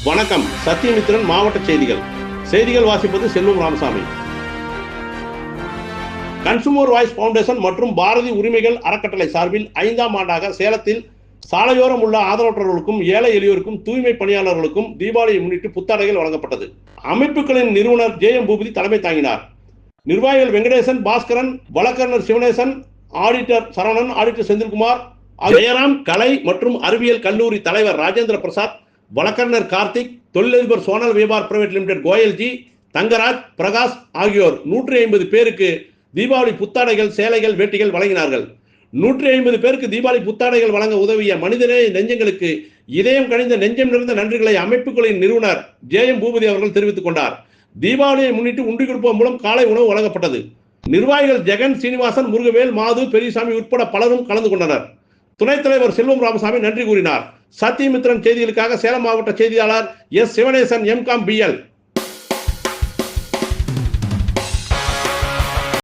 வணக்கம். சத்தியமித்திரன் மாவட்ட செய்திகள் வாசிப்பது செல்வம் ராமசாமி. கன்சூமர் வாய்ஸ் பவுண்டேஷன் மற்றும் பாரதி உரிமைகள் அறக்கட்டளை சார்பில் 5ஆம் ஆண்டாக சேலத்தில் சாலையோரம் உள்ள ஆதரவற்றவர்களுக்கும் ஏழை எளியோருக்கும் தூய்மை பணியாளர்களுக்கும் தீபாவளியை முன்னிட்டு புத்தாடைகள் வழங்கப்பட்டது. அமைப்புகளின் நிறுவனர் ஜே.எம். பூபதி தலைமை தாங்கினார். நிர்வாகிகள் வெங்கடேசன், பாஸ்கரன், வழக்கறிஞர் சிவனேசன், ஆடிட்டர் சரவணன், ஆடிட்டர் செந்தில்குமார், ஜெயராம், கலை மற்றும் அறிவியல் கல்லூரி தலைவர் ராஜேந்திர பிரசாத், வழக்கறிஞர் கார்த்திக், தொழிலதிபர் சோனல் வியாபார் பிரைவேட் லிமிடெட் கோயல்ஜி, தங்கராஜ், பிரகாஷ் ஆகியோர் 150 பேருக்கு தீபாவளி புத்தாடைகள், சேலைகள், வேட்டிகள் வழங்கினார்கள். 150 பேருக்கு தீபாவளி புத்தாடைகள் வழங்க உதவிய மனிதநேய நெஞ்சங்களுக்கு இதயம் கனிந்த நெஞ்சம் நிறைந்த நன்றிகளை அமைப்புகளின் நிறுவனர் ஜே.எம். பூபதி அவர்கள் தெரிவித்துக் கொண்டார். தீபாவளியை முன்னிட்டு உண்டி கொடுப்பதன் மூலம் காலை உணவு வழங்கப்பட்டது. நிர்வாகிகள் ஜெகன், சீனிவாசன், முருகவேல், மாது, பெரியசாமி உட்பட பலரும் கலந்து கொண்டனர். துணைத் தலைவர் செல்வம் ராமசாமி நன்றி கூறினார். சத்தியமித்திரன் செய்திகளுக்காக சேலம் மாவட்ட செய்தியாளர் எஸ். சிவனேசன், எம்.காம். பி.எல்.